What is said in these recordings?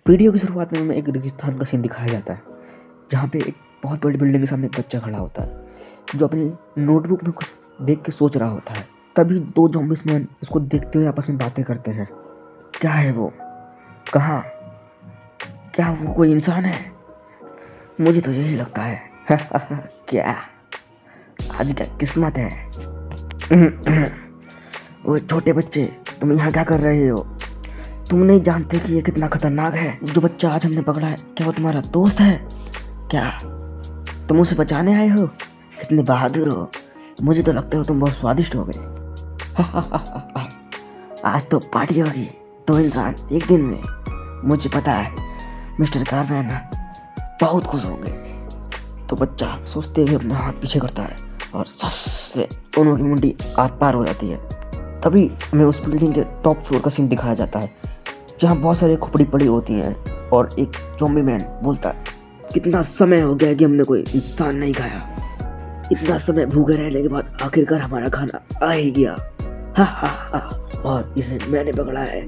Video की शुरुआत में हमें एक रेगिस्तान का सीन दिखाया जाता है, जहाँ पे एक बहुत बड़ी बिल्डिंग के सामने एक बच्चा खड़ा होता है जो अपनी नोटबुक में कुछ देख के सोच रहा होता है। तभी दो ज़ॉम्बीज़ मैन उसको देखते हुए आपस में बातें करते हैं। क्या है वो? कहाँ? क्या वो कोई इंसान है? मुझे तो यही लगता है। क्या आज क्या किस्मत है। वो छोटे बच्चे, तुम यहाँ क्या कर रहे हो? तुम नहीं जानते कि ये कितना खतरनाक है। जो बच्चा आज हमने पकड़ा है, क्या वो तुम्हारा दोस्त है? क्या तुम उसे बचाने आए हो? कितने बहादुर हो। मुझे तो लगता है तुम बहुत स्वादिष्ट हो गए। आज तो पार्टी होगी। दो इंसान एक दिन में। मुझे पता है मिस्टर कारमैन बहुत खुश होंगे। तो बच्चा सोचते हुए अपना हाथ पीछे करता है और सस से दोनों की मुंडी आर पार हो जाती है। तभी हमें उस बिल्डिंग के टॉप फ्लोर का सीन दिखाया जाता है, जहाँ बहुत सारी खोपड़ी पड़ी होती हैं और एक ज़ॉम्बी मैन बोलता है, कितना समय हो गया कि हमने कोई इंसान नहीं खाया। इतना समय भूखे रहने के बाद आखिरकार हमारा खाना आ ही गया। और इसे मैंने पकड़ा है।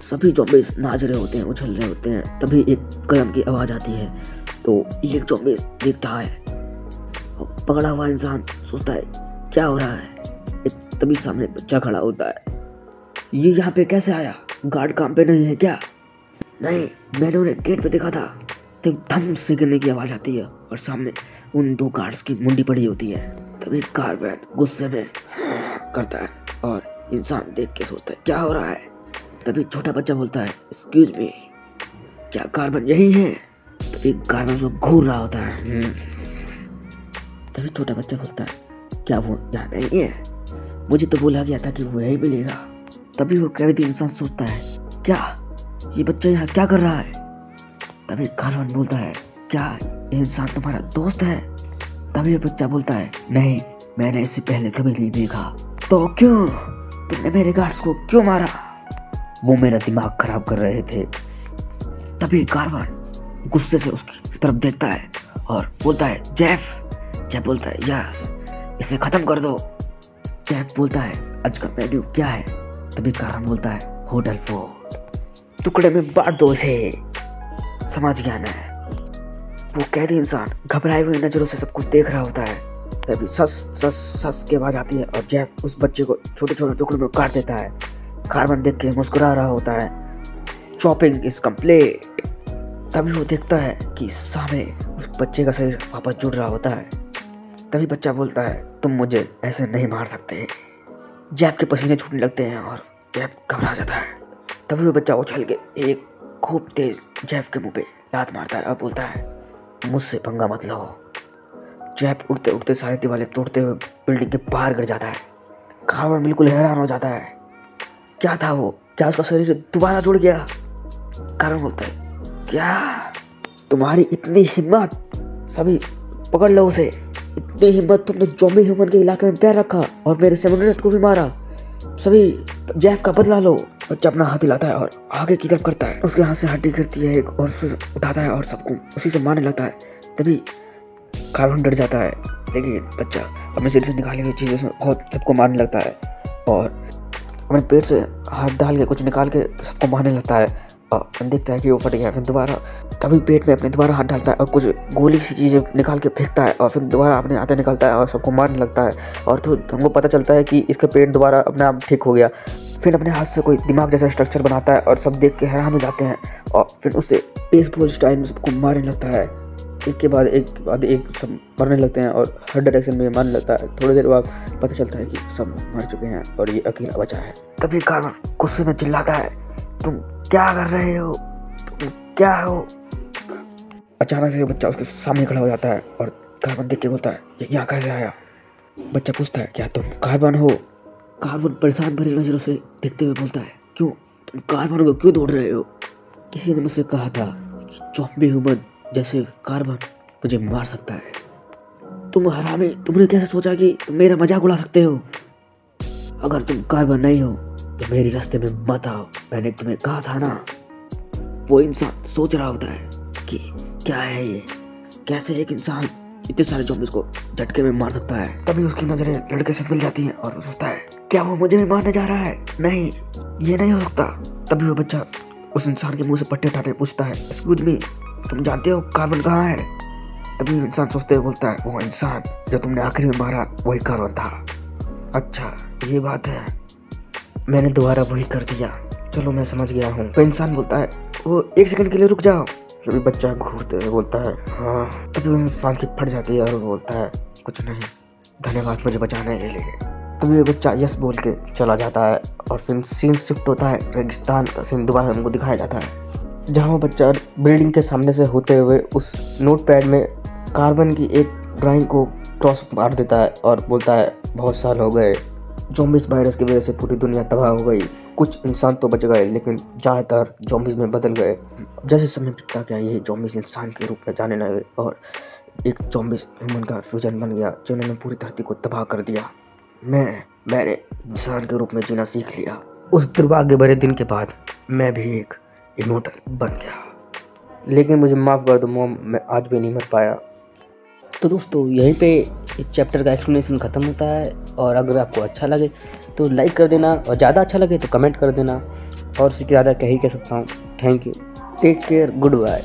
सभी ज़ॉम्बीज़ नाच रहे होते हैं, उछल रहे होते हैं। तभी एक कदम की आवाज़ आती है तो एक ज़ॉम्बी देखता है, पकड़ा हुआ इंसान सोचता है क्या हो रहा है। तभी सामने बच्चा खड़ा होता है। ये यहाँ पे कैसे आया? गार्ड काम पे नहीं है क्या? नहीं, मैंने उन्हें गेट पे देखा था। तब धम से गिरने की आवाज़ आती है और सामने उन दो गार्ड्स की मुंडी पड़ी होती है। तभी कारमैन गुस्से में करता है और इंसान देख के सोचता है क्या हो रहा है। तभी छोटा बच्चा बोलता है, एक्सक्यूज मी, क्या कारमैन यही है? तभी कारमैन उसको घूर रहा होता है। तभी छोटा बच्चा बोलता है, क्या वो यहाँ नहीं है? मुझे तो बोला गया था कि वो यही मिलेगा। तभी वो कैदी इंसान सोचता है, क्या ये बच्चा यहाँ क्या कर रहा है? तभी कारमैन बोलता है, क्या ये इंसान तुम्हारा दोस्त है? तभी वो बच्चा बोलता है, नहीं, मैंने इससे पहले कभी नहीं देखा। तो क्यों? तुमने मेरे गार्ड्स को क्यों मारा? वो मेरा दिमाग खराब कर रहे थे। तभी कारमैन गुस्से से उसकी तरफ देखता है और बोलता है, जेफ बोलता है, यस, इसे खत्म कर दो। जेफ बोलता है, आज का मेन्यू क्या है? तभी कारमैन बोलता है, होटल फूड, टुकड़े में बांट दो इसे। समझ गया मैं। वो कैदी इंसान घबराए हुए नजरों से सब कुछ देख रहा होता है। तभी सस सस सस की आवाज आती है और जेफ उस बच्चे को छोटे छोटे टुकड़ों में काट देता है। कारमैन देख के मुस्कुरा रहा होता है। Chopping is complete. तभी वो देखता है कि सामने उस बच्चे का शरीर वापस जुड़ रहा होता है। तभी बच्चा बोलता है, तुम मुझे ऐसे नहीं मार सकते। जेफ के पसीने छूटने लगते हैं और जेफ घबरा जाता है। तभी वो बच्चा उछल के एक खूब तेज जेफ के मुंह पे लात मारता है और बोलता है, मुझसे पंगा मत लो। जेफ उड़ते उड़ते सारी दीवारें तोड़ते हुए बिल्डिंग के बाहर गिर जाता है। कारमैन बिल्कुल हैरान हो जाता है। क्या था वो? क्या उसका शरीर दोबारा जुड़ गया? कारमैन बोलता है, क्या तुम्हारी इतनी हिम्मत? सभी पकड़ लो उसे। इतनी हिम्मत तुमने ज़ॉम्बी ह्यूमन के इलाके में पैर रखा और मेरे सेमोनेट को भी मारा। सभी जेफ का बदला लो। बच्चा अपना हाथ हिलाता है और आगे की तरफ करता है। उसके हाथ से हड्डी गिरती है एक और उसे उठाता है और सबको उसी से मारने लगता है। तभी कारमैन डर जाता है, लेकिन बच्चा अपने सिर से निकाली हुई चीज़ों से बहुत सबको मारने लगता है और अपने पेट से हाथ डाल के कुछ निकाल के सबको मारने लगता है। और देखता है कि वो फट गया। फिर दोबारा तभी पेट में अपने दोबारा हाथ डालता है और कुछ गोली सी चीज़ें निकाल के फेंकता है और फिर दोबारा अपने हाथ निकालता है और सबको मारने लगता है। और तो हमको पता चलता है कि इसका पेट दोबारा अपने आप ठीक हो गया। फिर अपने हाथ से कोई दिमाग जैसा स्ट्रक्चर बनाता है और सब देख के हैरान हो जाते हैं और फिर उससे बेसबॉल स्टाइल में सबको मारने लगता है। एक के बाद एक सब मरने लगते हैं और हर डायरेक्शन में मारने लगता है। थोड़ी देर बाद पता चलता है कि सब मर चुके हैं और ये अकेला बचा है। तभी कारमैन गुस्से में चिल्लाता है, तुम क्या कर रहे हो? तुम क्या हो? अचानक से बच्चा उसके सामने खड़ा हो जाता है और कारमैन देख के बोलता है, ये यहाँ कैसे आया? बच्चा पूछता है, क्या तुम कारमैन हो? कारमैन परेशान भरी नजरों से देखते हुए बोलता है, क्यों? तुम कारमैन को क्यों ढूंढ रहे हो? किसी ने मुझसे कहा था कि ज़ॉम्बी ह्यूमन जैसे कारमैन मुझे मार सकता है। तुम हरामी, तुमने कैसे सोचा कि तुम मेरा मजाक उड़ा सकते हो? अगर तुम कारमैन नहीं हो तो मेरे रास्ते में मत आओ। मैंने तुम्हें कहा था ना। वो इंसान सोच रहा होता है कि क्या है ये, कैसे एक इंसान इतने सारे ज़ॉम्बीज़ को झटके में मार सकता है। तभी उसकी नजरें लड़के से मिल जाती हैं और वो सोचता है, क्या वो मुझे भी मारने जा रहा है? नहीं, ये नहीं हो सकता। तभी वो बच्चा उस इंसान के मुंह से पट्टे उठाते पूछता है, एक्सक्यूज मी, तुम जानते हो कार्बन कहाँ है? तभी इंसान सोचते हुए बोलता है, वो इंसान जो तुमने आखिरी में मारा वही कार्बन था। अच्छा ये बात है, मैंने दोबारा वही कर दिया, चलो मैं समझ गया हूँ। फिर इंसान बोलता है, वो 1 सेकंड के लिए रुक जाओ। तभी बच्चा घूरते हुए बोलता है, हाँ। तभी उस इंसान की फट जाती है और वो बोलता है, कुछ नहीं, धन्यवाद मुझे बचाने के लिए। तभी बच्चा यस बोल के चला जाता है और फिर सीन शिफ्ट होता है रेगिस्तान का सीन दोबारा हमको दिखाया जाता है, जहाँ वो बच्चा बिल्डिंग के सामने से होते हुए उस नोटपैड में कार्बन की एक ड्राइंग को क्रॉस मार देता है और बोलता है, बहुत साल हो गए, ज़ॉम्बीज़ वायरस की वजह से पूरी दुनिया तबाह हो गई, कुछ इंसान तो बच गए लेकिन ज़्यादातर ज़ॉम्बीज़ में बदल गए। जैसे समय बीतता गया ये ज़ॉम्बीज़ इंसान के रूप में जाने लगे और एक ज़ॉम्बीज़ ह्यूमन का फ्यूजन बन गया जिन्होंने पूरी धरती को तबाह कर दिया। मैंने इंसान के रूप में जीना सीख लिया। उस दुर्भाग्य भरे दिन के बाद मैं भी एक इमोर्टल बन गया, लेकिन मुझे माफ़ कर दो मॉम, मैं आज भी नहीं मर पाया। तो दोस्तों यहीं पे इस चैप्टर का एक्सप्लेनेशन ख़त्म होता है, और अगर आपको अच्छा लगे तो लाइक कर देना, और ज़्यादा अच्छा लगे तो कमेंट कर देना, और उससे ज़्यादा क्या ही कह सकता हूँ। Thank you, take care, good bye.